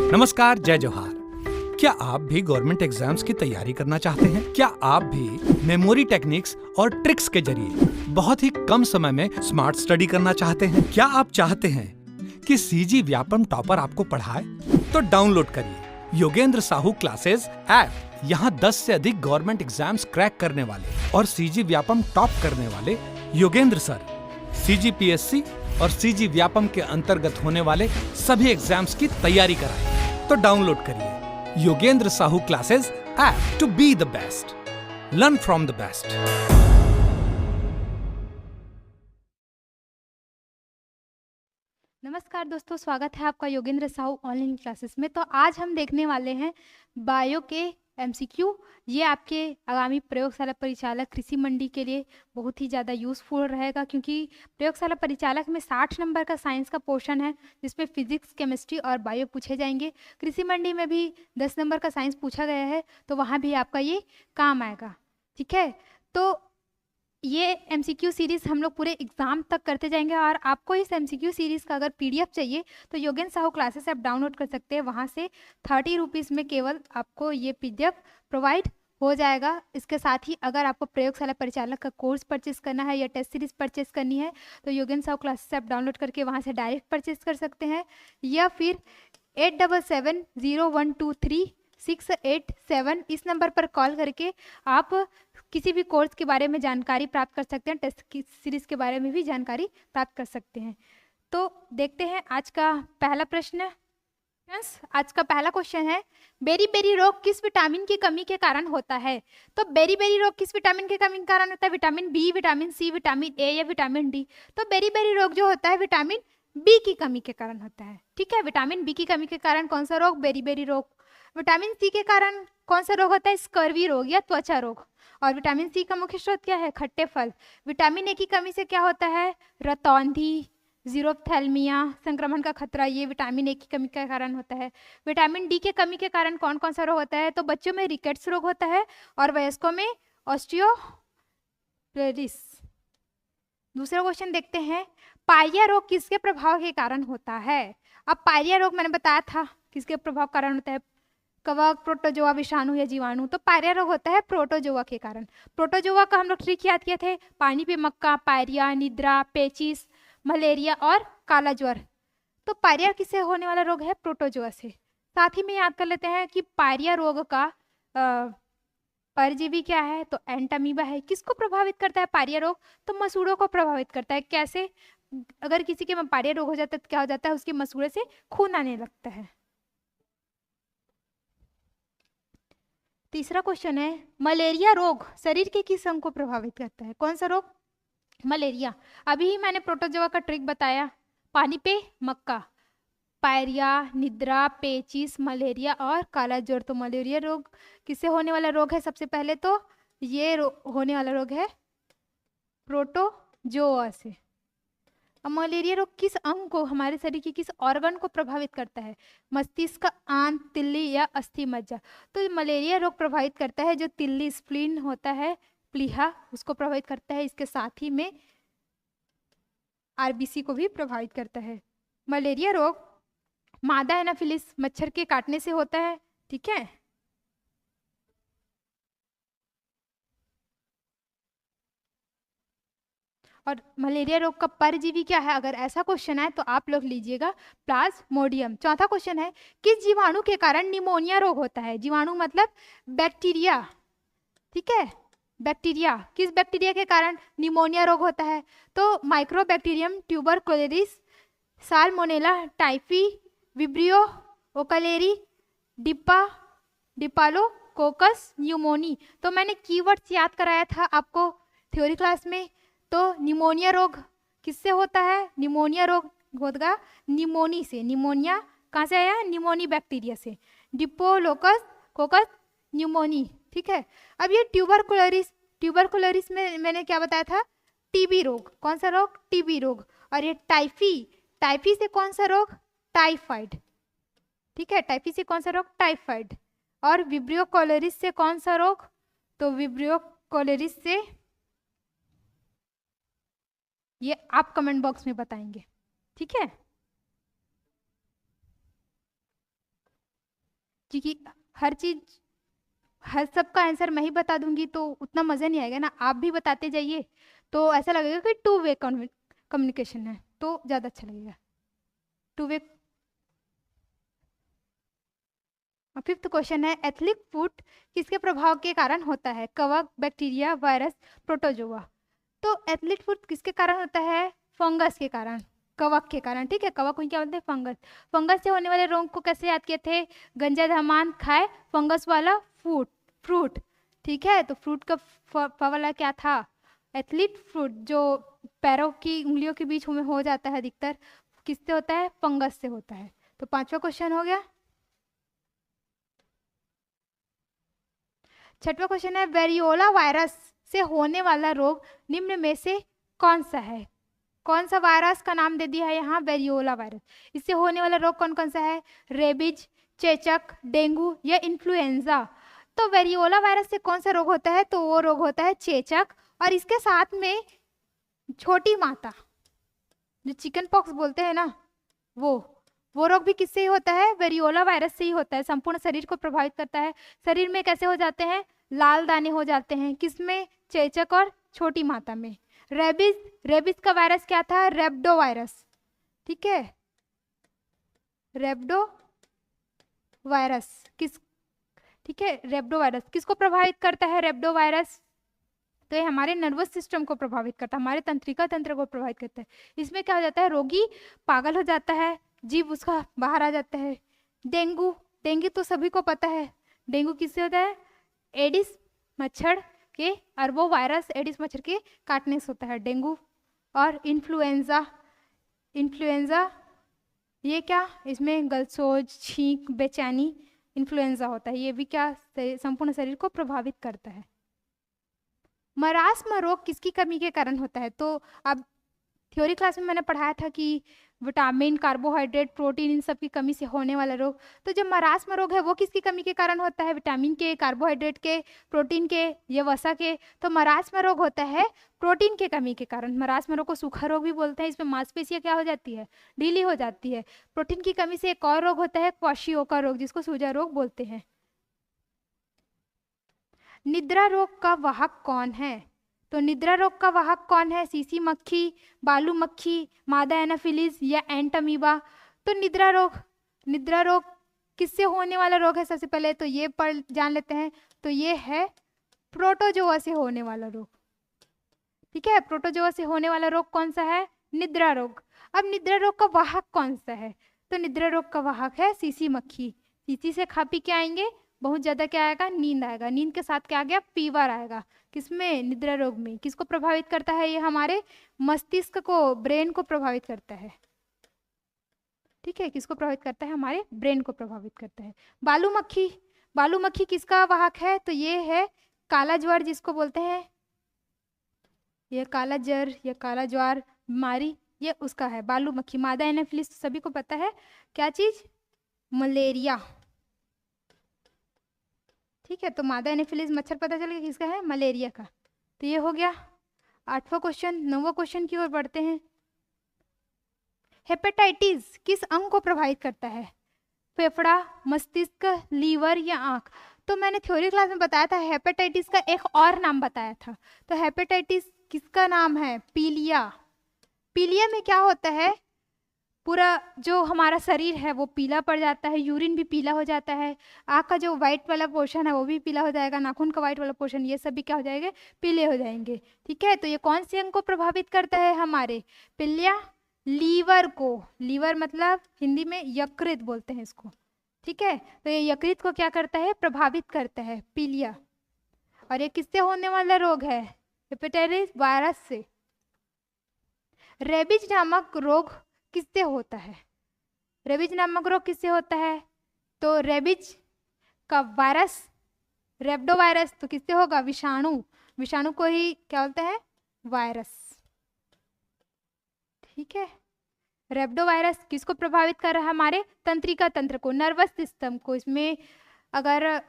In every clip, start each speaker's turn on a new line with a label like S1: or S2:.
S1: नमस्कार, जय जोहार। क्या आप भी गवर्नमेंट एग्जाम्स की तैयारी करना चाहते हैं? क्या आप भी मेमोरी टेक्निक्स और ट्रिक्स के जरिए बहुत ही कम समय में स्मार्ट स्टडी करना चाहते हैं? क्या आप चाहते हैं कि सीजी व्यापम टॉपर आपको पढ़ाए? तो डाउनलोड करिए योगेंद्र साहू क्लासेस ऐप। यहाँ 10 से अधिक गवर्नमेंट एग्जाम्स क्रैक करने वाले और सीजी व्यापम टॉप करने वाले योगेंद्र सर सीजीपीएससी और सीजी व्यापम के अंतर्गत होने वाले सभी एग्जाम्स की तैयारी कराएं। तो डाउनलोड करिए Yogendra Sahu classes app to be the best, learn from the best.
S2: नमस्कार दोस्तों, स्वागत है आपका योगेंद्र साहू ऑनलाइन क्लासेस में। तो आज हम देखने वाले हैं बायो के एमसीक्यू। ये आपके आगामी प्रयोगशाला परिचालक कृषि मंडी के लिए बहुत ही ज़्यादा यूज़फुल रहेगा, क्योंकि प्रयोगशाला परिचालक में 60 नंबर का साइंस का पोर्शन है, जिसमें फिजिक्स, केमिस्ट्री और बायो पूछे जाएंगे। कृषि मंडी में भी 10 नंबर का साइंस पूछा गया है, तो वहाँ भी आपका ये काम आएगा। ठीक है, तो ये एमसीक्यू सीरीज़ हम लोग पूरे एग्जाम तक करते जाएंगे। और आपको इस एमसीक्यू सीरीज़ का अगर पीडीएफ चाहिए तो Yogendra Sahu classes app download कर सकते हैं। वहाँ से 30 रुपीज़ में केवल आपको ये पीडीएफ प्रोवाइड हो जाएगा। इसके साथ ही अगर आपको प्रयोगशाला परिचालक का कोर्स परचेस करना है या टेस्ट सीरीज परचेस करनी है तो Yogendra Sahu classes app download करके वहाँ से डायरेक्ट परचेस कर सकते हैं, या फिर 8770123687 इस नंबर पर कॉल करके आप किसी भी कोर्स के बारे में जानकारी प्राप्त कर सकते हैं, टेस्ट की सीरीज के बारे में भी जानकारी प्राप्त कर सकते हैं। तो देखते हैं आज का पहला प्रश्न। आज का पहला क्वेश्चन है, बेरी बेरी रोग किस विटामिन की कमी के कारण होता है? तो बेरी बेरी रोग किस विटामिन की कमी के कारण होता है? Vitamin B, vitamin C, vitamin A या विटामिन डी? तो बेरी बेरी रोग जो होता है विटामिन बी की कमी के कारण होता है। ठीक है, विटामिन बी की कमी के कारण कौन सा रोग? बेरी बेरी रोग। विटामिन सी के कारण कौन सा रोग होता है? स्कर्वी रोग या त्वचा रोग। और विटामिन सी का मुख्य स्रोत क्या है? खट्टे फल। विटामिन ए की कमी से क्या होता है? रतौंधी, जीरोप्थेल्मिया, संक्रमण का खतरा, ये विटामिन ए की कमी के कारण होता है। विटामिन डी के कमी के कारण कौन कौन सा रोग होता है? तो बच्चों में रिकेट्स रोग होता है और वयस्कों में ऑस्टियोप्रोरिस। दूसरा क्वेश्चन देखते हैं, पायरिया रोग किसके प्रभाव के कारण होता है? अब पायरिया रोग मैंने बताया था किसके प्रभाव के कारण होता है? कवक, प्रोटोजोआ, विषाणु या जीवाणु। तो पायरिया रोग होता है प्रोटोजोआ के कारण। प्रोटोजोआ का हम लोग ट्रिक याद किए थे, पानी पे मक्का, पायरिया, निद्रा, पेचिस, मलेरिया और काला ज्वर। तो पायरिया किससे होने वाला रोग है? प्रोटोजोआ से। साथ ही में याद कर लेते हैं कि पायरिया रोग का परजीवी क्या है? तो एंटामीबा है। किसको प्रभावित करता है पायरिया रोग? तो मसूड़ों को प्रभावित करता है। कैसे? अगर किसी के में पायरिया रोग हो जाता है तो क्या हो जाता है? उसके मसूड़े से खून आने लगता है। तीसरा क्वेश्चन है, मलेरिया रोग शरीर के किस अंग को प्रभावित करता है? कौन सा रोग? मलेरिया। अभी ही मैंने प्रोटोजोआ का ट्रिक बताया, पानी पे मक्का, पायरिया, निद्रा, पेचिस, मलेरिया और काला ज्वर। तो मलेरिया रोग किससे होने वाला रोग है? सबसे पहले तो ये होने वाला रोग है प्रोटोजोआ से। अब मलेरिया रोग किस अंग को, हमारे शरीर की किस ऑर्गन को प्रभावित करता है? मस्तिष्क, आंत, तिल्ली या अस्थि मज्जा। तो मलेरिया रोग प्रभावित करता है जो तिल्ली, स्प्लीन होता है, प्लीहा, उसको प्रभावित करता है। इसके साथ ही में आरबीसी को भी प्रभावित करता है। मलेरिया रोग मादा एनाफिलिस मच्छर के काटने से होता है। ठीक है, और मलेरिया रोग का परजीवी क्या है? अगर ऐसा क्वेश्चन है तो आप लोग लीजिएगा प्लाज्मोडियम। चौथा क्वेश्चन है, किस जीवाणु के कारण निमोनिया रोग होता है? जीवाणु मतलब बैक्टीरिया। ठीक है, बैक्टीरिया। किस बैक्टीरिया के कारण निमोनिया रोग होता है? तो mycobacterium tuberculosis, salmonella typhi, vibrio cholerae, diplococcus pneumoniae. तो मैंने कीवर्ड्स याद कराया था आपको थ्योरी क्लास में। तो निमोनिया रोग किससे होता है? निमोनिया रोग होगा निमोनी से। निमोनिया कहाँ से आया? निमोनी बैक्टीरिया से। Diplococcus pneumoniae. ठीक है, अब ये ट्यूबरकुलोसिस में मैंने क्या बताया था? टीबी रोग। कौन सा रोग? टीबी रोग। और ये टाइफी से कौन सा रोग? टाइफाइड। ठीक है, टाइफी से कौन सा रोग? टाइफाइड। और विब्रियो कोलेरिस से कौन सा रोग? तो विब्रियो कोलेरिस से ये आप कमेंट बॉक्स में बताएंगे। ठीक है, क्योंकि हर चीज हर सबका आंसर मैं ही बता दूंगी तो उतना मज़ा नहीं आएगा ना, आप भी बताते जाइए तो ऐसा लगेगा कि टू वे कम्युनिकेशन है, तो ज़्यादा अच्छा लगेगा। Two way. फिफ्थ क्वेश्चन है, एथिलिक फूड किसके प्रभाव के कारण होता है? कवक, बैक्टीरिया, वायरस, प्रोटोजोआ। तो एथिलिक फूड किसके कारण होता है? फंगस के कारण, कवक के कारण। ठीक है, कवक को क्या बोलते हैं? फंगस। फंगस से होने वाले रोग को कैसे याद किए थे? गंजा धमान खाए फंगस वाला फ्रूट। ठीक है, तो फ्रूट का वाला क्या था? एथलीट फ्रूट, जो पैरों की उंगलियों के बीच में हो जाता है अधिकतर, किससे होता है? फंगस से होता है। तो पांचवा क्वेश्चन हो गया। छठवा क्वेश्चन है, वेरियोला वायरस से होने वाला रोग निम्न में से कौन सा है? कौन सा वायरस का नाम दे दिया है यहाँ? Variola virus. इससे होने वाला रोग कौन कौन सा है? रेबीज, चेचक, डेंगू या इन्फ्लुएंजा। तो वेरियोला वायरस से कौन सा रोग होता है? तो वो रोग होता है चेचक, और इसके साथ में छोटी माता, जो चिकन पॉक्स बोलते हैं ना, वो रोग भी किससे ही होता है? वेरियोला वायरस से ही होता है। संपूर्ण शरीर को प्रभावित करता है। शरीर में कैसे हो जाते हैं? लाल दाने हो जाते हैं। किसमें? चेचक और छोटी माता में। रेबीज का वायरस क्या था? रेब्डो वायरस। ठीक है, रेब्डो वायरस ठीक है, रेब्डो वायरस किसको प्रभावित करता है? रेब्डो वायरस तो ये हमारे नर्वस सिस्टम को प्रभावित करता है, हमारे तंत्रिका तंत्र को प्रभावित करता है। इसमें क्या हो जाता है? रोगी पागल हो जाता है, जीभ उसका बाहर आ जाता है। डेंगू तो सभी को पता है। डेंगू किससे होता है? एडिस मच्छर के, और वो वायरस एडिस मच्छर के काटने से होता है डेंगू। और इन्फ्लुएंजा ये क्या? इसमें गलसोज, छींक, बेचैनी, इन्फ्लुएंजा होता है। ये भी क्या? संपूर्ण शरीर को प्रभावित करता है। मरास्म रोग किसकी कमी के कारण होता है? तो अब थ्योरी क्लास में मैंने पढ़ाया था कि विटामिन, कार्बोहाइड्रेट, प्रोटीन, इन सब की कमी से होने वाला रोग। तो जो मरास्म रोग है वो किसकी कमी के कारण होता है? विटामिन के, कार्बोहाइड्रेट के, प्रोटीन के या वसा के। तो मरास्म रोग होता है प्रोटीन के कमी के कारण। मरास्म रोग को सूखा रोग भी बोलते हैं। इसमें मांसपेशियां क्या हो जाती है? ढीली हो जाती है। प्रोटीन की कमी से एक और रोग होता है क्वाशियोका रोग, जिसको सूजा रोग बोलते हैं। निद्रा रोग का वाहक कौन है? तो निद्रा रोग का वाहक कौन है? सीसी मक्खी, बालू मक्खी, मादा एनाफिलिस या एंट अमीबा। तो निद्रा रोग किससे होने वाला रोग है? सबसे पहले तो ये पढ़ जान लेते हैं। तो ये है प्रोटोजोआ से होने वाला रोग। ठीक है, प्रोटोजोआ से होने वाला रोग कौन सा है? निद्रा रोग। अब निद्रा रोग का वाहक कौन सा है? तो निद्रा रोग का वाहक है सीसी मक्खी। सीसी से खा पी के आएंगे, बहुत ज्यादा क्या आएगा? नींद आएगा। नींद के साथ क्या आ गया? फीवर आएगा। किसमें? निद्रा रोग में। किसको प्रभावित करता है? ये हमारे मस्तिष्क को, ब्रेन को प्रभावित करता है। ठीक है, किसको प्रभावित करता है? हमारे ब्रेन को प्रभावित करता है। बालू मक्खी किसका वाहक है? तो ये है काला ज्वर, जिसको बोलते हैं ये काला जर या काला ज्वार बीमारी, ये उसका है बालू मक्खी। मादा एनाफिलिस सभी को पता है, क्या चीज? मलेरिया। ठीक है, तो मादा एनाफिलिस मच्छर पता चल गया किसका है? मलेरिया का। तो ये हो गया 8वां क्वेश्चन। 9वां क्वेश्चन की ओर बढ़ते हैं। हेपेटाइटिस किस अंग को प्रभावित करता है? फेफड़ा, मस्तिष्क, लीवर या आंख। तो मैंने थ्योरी क्लास में बताया था, हेपेटाइटिस का एक और नाम बताया था। तो हेपेटाइटिस किसका नाम है? पीलिया। पीलिया में क्या होता है? पूरा जो हमारा शरीर है वो पीला पड़ जाता है, यूरिन भी पीला हो जाता है, आँख का जो व्हाइट वाला पोर्शन है वो भी पीला हो जाएगा, नाखून का व्हाइट वाला पोर्शन, ये सब भी क्या हो जाएंगे? पीले हो जाएंगे। ठीक है, तो ये कौन से अंग को प्रभावित करता है? हमारे पीलिया लीवर को। लीवर मतलब हिंदी में यकृत बोलते हैं इसको। ठीक है, तो ये यकृत को क्या करता है? प्रभावित करता है, पीलिया। और ये किससे होने वाला रोग है? हेपेटाइटिस वायरस से। रेबीज नामक रोग किससे होता है? रेबीज नामक रोग किससे होता है? तो रेबीज का वायरस, रेब्डो वायरस, तो किससे होगा? विषाणु को ही क्या बोलते हैं? वायरस। ठीक है, रेब्डो वायरस किसको प्रभावित कर रहा है? हमारे तंत्रिका तंत्र को, नर्वस सिस्टम को। इसमें अगर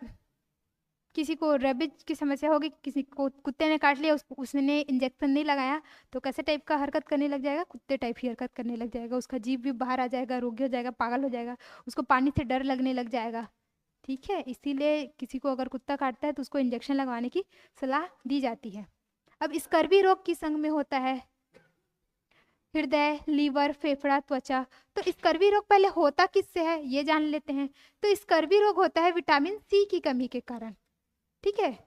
S2: किसी को रेबीज की समस्या होगी, किसी को कुत्ते ने काट लिया, उसने इंजेक्शन नहीं लगाया, तो कैसे टाइप का हरकत करने लग जाएगा? कुत्ते टाइप ही हरकत करने लग जाएगा। उसका जीभ भी बाहर आ जाएगा, रोगी हो जाएगा, पागल हो जाएगा, उसको पानी से डर लगने लग जाएगा। ठीक है, इसीलिए किसी को अगर कुत्ता काटता है तो उसको इंजेक्शन लगवाने की सलाह दी जाती है। अब स्कर्वी रोग किस अंग में होता है? हृदय, लीवर, फेफड़ा, त्वचा। तो स्कर्वी रोग पहले होता किससे है ये जान लेते हैं। तो स्कर्वी रोग होता है विटामिन सी की कमी के कारण। ठीक है,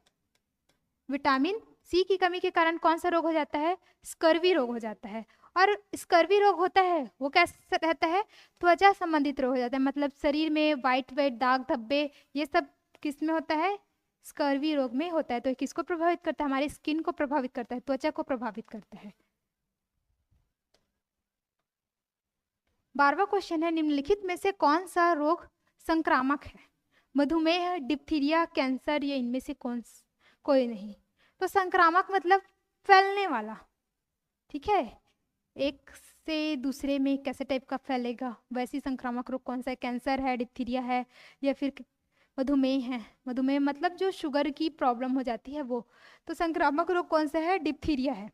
S2: विटामिन सी की कमी के कारण कौन सा रोग हो जाता है? स्कर्वी रोग हो जाता है। और स्कर्वी रोग होता है वो कैसा रहता है? त्वचा संबंधित रोग हो जाता है, मतलब शरीर में वाइट वाइट दाग धब्बे ये सब किस में होता है? स्कर्वी रोग में होता है। तो ये किसको प्रभावित करता है? हमारी स्किन को प्रभावित करता है, त्वचा को प्रभावित करता है। 12वां क्वेश्चन है, निम्नलिखित में से कौन सा रोग संक्रामक है? मधुमेह, डिप्थीरिया, कैंसर या इनमें से कोई नहीं। तो संक्रामक मतलब फैलने वाला। ठीक है, एक से दूसरे में कैसे टाइप का फैलेगा, वैसी संक्रामक रोग कौन सा है? कैंसर है, डिप्थीरिया है या फिर मधुमेह है। मधुमेह मतलब जो शुगर की प्रॉब्लम हो जाती है वो। तो संक्रामक रोग कौन सा है? डिप्थीरिया है।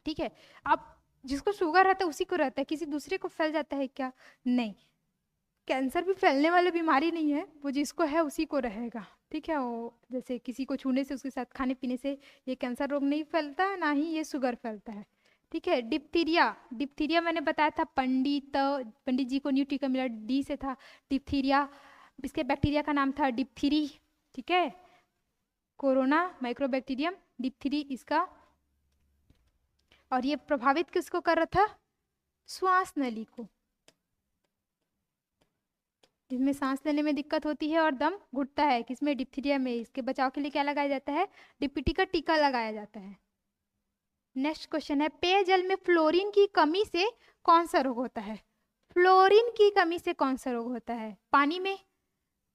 S2: ठीक है, आप जिसको शुगर रहता है उसी को रहता है, किसी दूसरे को फैल जाता है क्या? नहीं, कैंसर भी फैलने वाली बीमारी नहीं है, वो जिसको है उसी को रहेगा। ठीक है, वो जैसे किसी को छूने से उसके साथ खाने पीने से ये कैंसर रोग नहीं फैलता, ना ही ये शुगर फैलता है। ठीक है, डिप्थीरिया, डिप्थीरिया मैंने बताया था पंडित जी को न्यू टीका मिला, डी से था डिप्थीरिया। इसके बैक्टीरिया का नाम था डिप्थीरी। ठीक है, कोरोना माइक्रोबैक्टीरियम डिप्थीरी इसका। और ये प्रभावित किसको कर रहा था? श्वास नली को, जिसमें सांस लेने में दिक्कत होती है और दम घुटता है। किसमें? डिप्थीरिया में। इसके बचाव के लिए क्या लगाया जाता है? डीपीटी का टीका लगाया जाता है। नेक्स्ट क्वेश्चन है, पेयजल में फ्लोरीन की कमी से कौन सा रोग होता है? फ्लोरीन की कमी से कौन सा रोग होता है? पानी में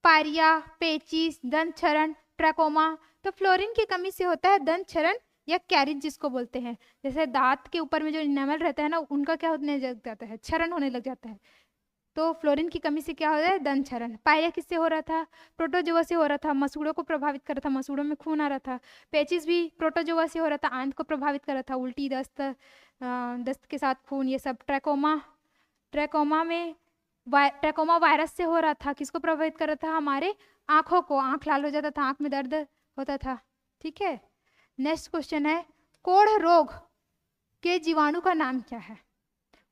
S2: पायरिया, पेचिस, दंत क्षरण, ट्रैकोमा। तो फ्लोरीन की कमी से होता है दंत क्षरण या कैरिज जिसको बोलते हैं। जैसे दांत के ऊपर में जो इनेमल रहता है ना, उनका क्या होने लग जाता है? क्षरण होने लग जाता है। तो फ्लोरीन की कमी से क्या हो रहा है? दंत क्षरण। पायरिया किससे हो रहा था? प्रोटोजोआ से हो रहा था, मसूड़ों को प्रभावित कर रहा था, मसूड़ों में खून आ रहा था। पेचिस भी प्रोटोजोआ से हो रहा था, आंत को प्रभावित कर रहा था, उल्टी, दस्त, दस्त के साथ खून, ये सब। ट्रैकोमा वायरस से हो रहा था, किसको प्रभावित कर रहा था? हमारे आंखों को, आंख लाल हो जाता था, आंख में दर्द होता था। ठीक है, नेक्स्ट क्वेश्चन है, कोढ़ रोग के जीवाणु का नाम क्या है?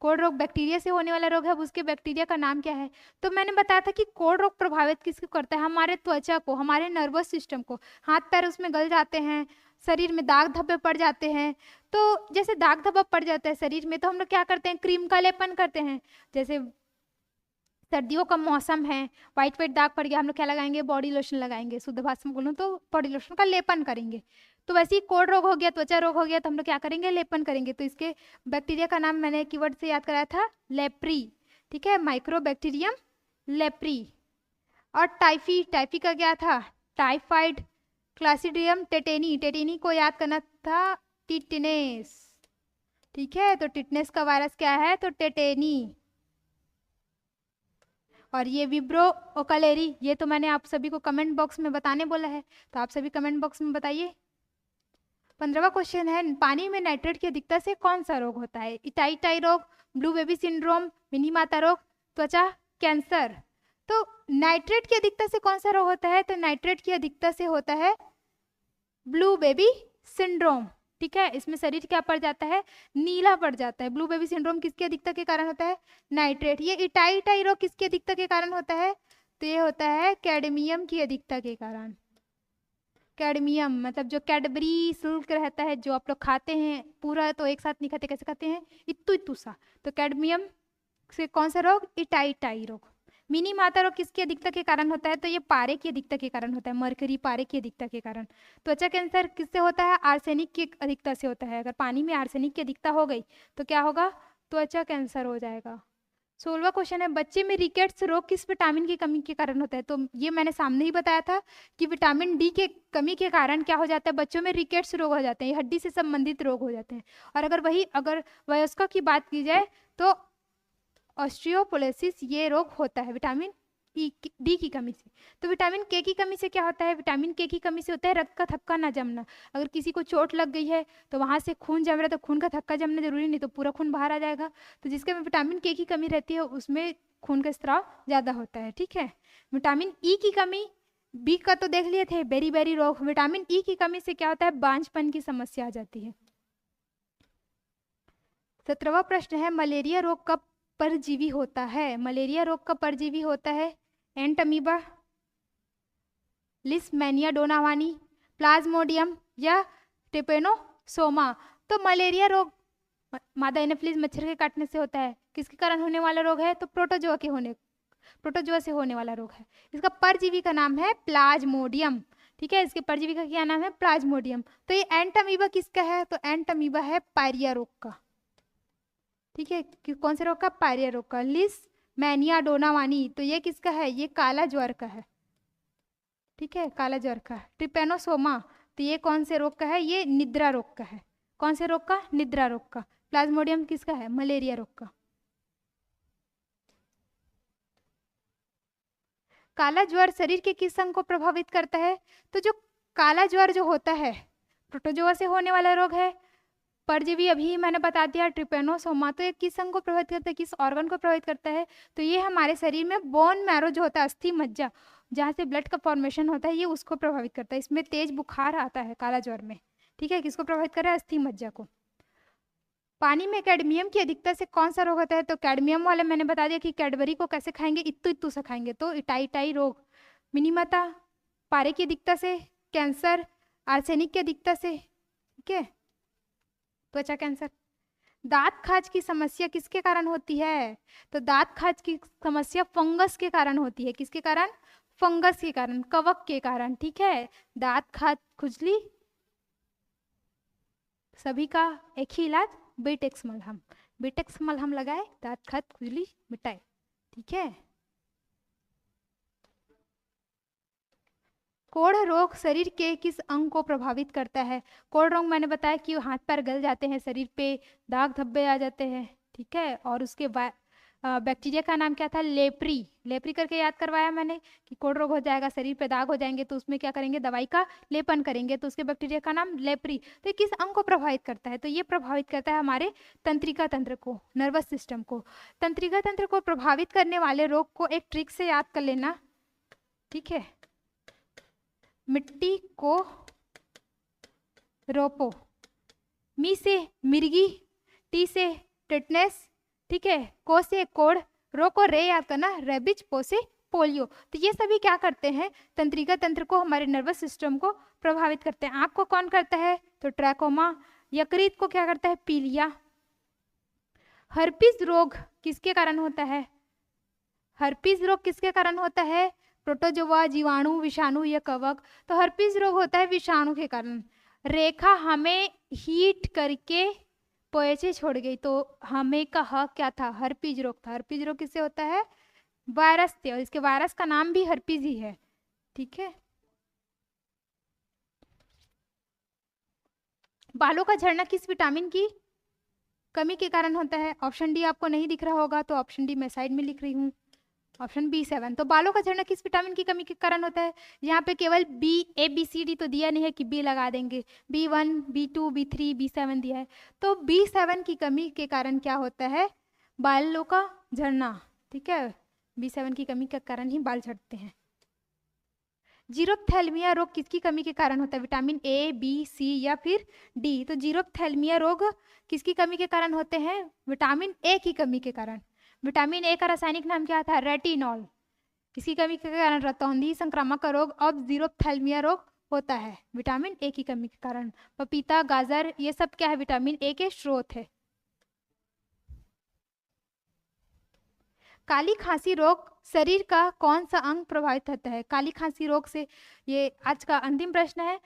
S2: कोढ़ रोग बैक्टीरिया से होने वाला रोग है, अब उसके बैक्टीरिया का नाम क्या है? तो मैंने बताया था कि कोढ़ रोग प्रभावित किसको करता है? हमारे त्वचा को, हमारे नर्वस सिस्टम को। हाथ पैर उसमें गल जाते हैं, शरीर में दाग धब्बे पड़ जाते हैं। तो जैसे दाग धब्बा पड़ जाता है शरीर में, तो हम लोग क्या करते हैं? क्रीम का लेपन करते हैं। जैसे सर्दियों का मौसम है, वाइट वाइट दाग पड़ गया, हम लोग क्या लगाएंगे? बॉडी लोशन लगाएंगे। शुद्ध भाषा में बोलूँ तो बॉडी लोशन का लेपन करेंगे। तो वैसे ही कोढ़ रोग हो गया, त्वचा रोग हो गया, तो हम लोग क्या करेंगे? लेपन करेंगे। तो इसके बैक्टीरिया का नाम मैंने कीवर्ड से याद कराया था, लेप्री। ठीक है, माइक्रोबैक्टीरियम लेप्री। और टाइफी का क्या था? टाइफाइड। क्लासिडियम टेटेनी, टेटेनी को याद करना था, टिटनेस। ठीक है, तो टिटनेस का वायरस क्या है? तो टेटेनी। और ये विब्रो ओकालेरी, ये तो मैंने आप सभी को कमेंट बॉक्स में बताने बोला है, तो आप सभी कमेंट बॉक्स में बताइए। 15वां क्वेश्चन है, पानी में नाइट्रेट की अधिकता से कौन सा रोग होता है? इटाई रोग, ब्लू बेबी सिंड्रोम, मिनी माता रोग, त्वचा कैंसर। तो नाइट्रेट की अधिकता से कौन सा रोग होता है? तो नाइट्रेट की अधिकता से होता है ब्लू बेबी सिंड्रोम। ठीक है, इसमें शरीर क्या पड़ जाता है? नीला पड़ जाता है। ब्लू बेबी सिंड्रोम किसकी अधिकता के कारण होता है? नाइट्रेट। ये इटाई रोग किसकी अधिकता के कारण होता है? तो ये होता है कैडमियम की अधिकता के कारण। कैडमियम मतलब जो कैडबरी सिल्क रहता है, जो आप लोग खाते हैं, पूरा तो एक साथ नहीं खाते, कैसे खाते हैं? इत्तू इत्तू सा। तो कैडमियम से कौन सा रोग? इटाई रोग। मिनी माता रोग किसकी अधिकता के कारण होता है? तो ये पारे की अधिकता के कारण होता है, मरकरी पारे की अधिकता के कारण। त्वचा कैंसर किससे होता है? आर्सेनिक की अधिकता से होता है। अगर पानी में आर्सेनिक की अधिकता हो गई तो क्या होगा? त्वचा कैंसर हो जाएगा। 16वां क्वेश्चन है, बच्चे में रिकेट्स रोग किस विटामिन की कमी के कारण होता है? तो ये मैंने सामने ही बताया था कि विटामिन डी के कमी के कारण क्या हो जाता है? बच्चों में रिकेट्स रोग हो जाते हैं, हड्डी से संबंधित रोग हो जाते हैं। और अगर वयस्कों की बात की जाए तो ऑस्टियोपोरोसिस ये रोग होता है विटामिन डी की कमी से। तो विटामिन के की कमी से क्या होता है? विटामिन के की कमी से होता है रक्त का थक्का ना जमना। अगर किसी को चोट लग गई है तो वहां से खून जम रहा है, तो खून का थक्का जमना जरूरी नहीं, तो पूरा खून बाहर आ जाएगा। तो जिसके में विटामिन के की कमी रहती है उसमें खून का स्त्राव ज़्यादा होता है। ठीक है, विटामिन ई की कमी, बी का तो देख लिए थे, बेरी बेरी रोग। विटामिन ई की कमी से क्या होता है, बांझपन की समस्या आ जाती है। 17वां प्रश्न है, मलेरिया रोग का परजीवी होता है। मलेरिया रोग का परजीवी होता है एंटमीबा, लिस्मेनिया डोनावानी, प्लाज्मोडियम या ट्रिपेनोसोमा। तो मलेरिया रोग मादा एनोफिलीज मच्छर के काटने से होता है। किसके कारण होने वाला रोग है, तो प्रोटोजोआ से होने वाला रोग है। इसका परजीवी का नाम है प्लाज्मोडियम। ठीक है, इसके परजीवी का क्या नाम है, प्लाज्मोडियम। तो ये एंटमीबा किसका है, तो एंटमीबा है पायरिया रोग का। ठीक है, कौन से रोग का, पायरिया रोग का। लिस्मेनिया डोनावानी, तो ये किसका है, ये काला ज्वर का है। ठीक है, काला ज्वर का। ट्रिपेनोसोमा, तो ये कौन से रोग का है, ये निद्रा रोग का है। कौन से रोग का, निद्रा रोग का। प्लाज्मोडियम किसका है, मलेरिया रोग का। काला ज्वर शरीर के किस अंग को प्रभावित करता है, तो जो काला ज्वर जो होता है प्रोटोजोआ से होने वाला रोग है। परजीवी अभी मैंने बता दिया ट्रिपेनोसोमा, तो ये किस अंग को प्रभावित करता है, किस ऑर्गन को प्रभावित करता है, तो ये हमारे शरीर में बोन मैरो जो होता है, अस्थि मज्जा, जहाँ से ब्लड का फॉर्मेशन होता है, ये उसको प्रभावित करता है। इसमें तेज बुखार आता है काला ज्वर में। ठीक है, किसको प्रभावित कर रहा है, अस्थि मज्जा को। पानी में कैडमियम की अधिकता से कौन सा रोग होता है, तो कैडमियम वाले मैंने बता दिया कि कैडबरी को कैसे खाएंगे, इत्तू इत्तू से खाएंगे, तो इटाई रोग। मिनीमता, पारे की अधिकता से, कैंसर, आर्सेनिक की अधिकता से। ठीक है, त्वचा कैंसर। दांत खाज की समस्या किसके कारण होती है, तो दांत खाज की समस्या फंगस के कारण होती है। किसके कारण, फंगस के कारण, कवक के कारण। ठीक है, दांत खाज, खुजली, सभी का एक ही इलाज, बेटेक्स मलहम। बेटेक्स मलहम लगाए, दांत खाज खुजली मिटाए। ठीक है, कोढ़ रोग शरीर के किस अंग को प्रभावित करता है। कोढ़ रोग मैंने बताया कि हाथ पैर गल जाते हैं, शरीर पे दाग धब्बे आ जाते हैं। ठीक है, और उसके बैक्टीरिया का नाम क्या था, लेप्री। लेप्री करके याद करवाया मैंने कि कोढ़ रोग हो जाएगा, शरीर पे दाग हो जाएंगे, तो उसमें क्या करेंगे, दवाई का लेपन करेंगे, तो उसके बैक्टीरिया का नाम लेप्री। तो ये किस अंग को प्रभावित करता है, तो ये प्रभावित करता है हमारे तंत्रिका तंत्र को, नर्वस सिस्टम को। तंत्रिका तंत्र को प्रभावित करने वाले रोग को एक ट्रिक से याद कर लेना। ठीक है, मिट्टी को रोपो, मी से मिर्गी, टी से टिटनेस। ठीक है, को से कोढ़, रो को रे याद करना, रेबिज, पो से पोलियो। तो ये सभी क्या करते हैं, तंत्रिका तंत्र को, हमारे नर्वस सिस्टम को प्रभावित करते हैं। आंख को कौन करता है, तो ट्रैकोमा। यकृत को क्या करता है, पीलिया। हर्पीज रोग किसके कारण होता है, हर्पीज रोग किसके कारण होता है, प्रोटोजोआ, जीवाणु, विषाणु या कवक। तो हर्पीज रोग होता है विषाणु के कारण। रेखा हमें हीट करके पोएचे छोड़ गई, तो हमें का ह क्या था, हर्पीज रोग था। हर्पीज रोग किससे होता है, वायरस से, और इसके वायरस का नाम भी हर्पीज ही है। ठीक है, बालों का झड़ना किस विटामिन की कमी के कारण होता है। ऑप्शन डी आपको नहीं दिख रहा होगा, तो ऑप्शन डी मैं साइड में लिख रही हूँ, ऑप्शन B7। तो बालों का झड़ना किस विटामिन की कमी के कारण होता है। यहाँ पे केवल ABCD तो दिया नहीं है कि B लगा देंगे, B1, B2, B3, B7 दिया है। तो B7 की कमी के कारण क्या होता है, बालों का झड़ना। ठीक है, B7 की कमी के कारण ही बाल झड़ते हैं। जीरोप्थैल्मिया रोग किसकी कमी के कारण होता है, विटामिन A, B, C या फिर D। तो जीरोप्थैल्मिया रोग किसकी कमी के कारण होते हैं, विटामिन A की कमी के कारण। विटामिन A का रासायनिक नाम क्या था, रेटिनॉल। इसकी कमी के कारण रतौंधी संक्रामक रोग और जीरोप्थैल्मिया रोग होता है, विटामिन A की कमी के कारण। पपीता, गाजर, ये सब क्या है, विटामिन A के स्रोत है। काली खांसी रोग शरीर का कौन सा अंग प्रभावित होता है। काली खांसी रोग से, ये आज का अंतिम प्रश्न है।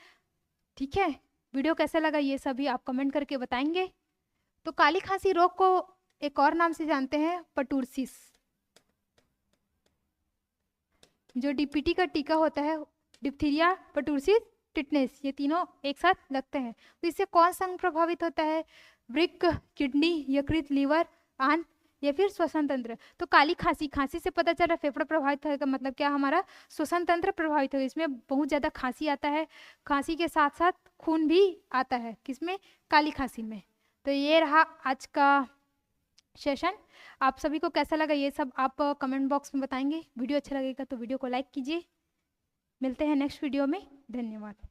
S2: ठीक है, वीडियो कैसा लगा ये सभी आप कमेंट करके बताएंगे। तो काली खांसी रोग को एक और नाम से जानते हैं, पर्टुसिस। जो DPT का टीका होता है, डिप्थीरिया, पर्टुसिस, टिटनेस, ये तीनों एक साथ लगते हैं। तो इससे कौन सा अंग प्रभावित होता है, वृक्क, किडनी, यकृत, लीवर, आंत या फिर श्वसन तंत्र। तो काली खांसी, खांसी से पता चल रहा है फेफड़ा प्रभावित होगा, मतलब क्या, हमारा श्वसन तंत्र प्रभावित होगा। इसमें बहुत ज़्यादा खांसी आता है, खांसी के साथ साथ खून भी आता है, किसमें, काली खांसी में। तो ये रहा आज का सेशन। आप सभी को कैसा लगा ये सब आप कमेंट बॉक्स में बताएंगे। वीडियो अच्छा लगेगा तो वीडियो को लाइक कीजिए। मिलते हैं नेक्स्ट वीडियो में। धन्यवाद।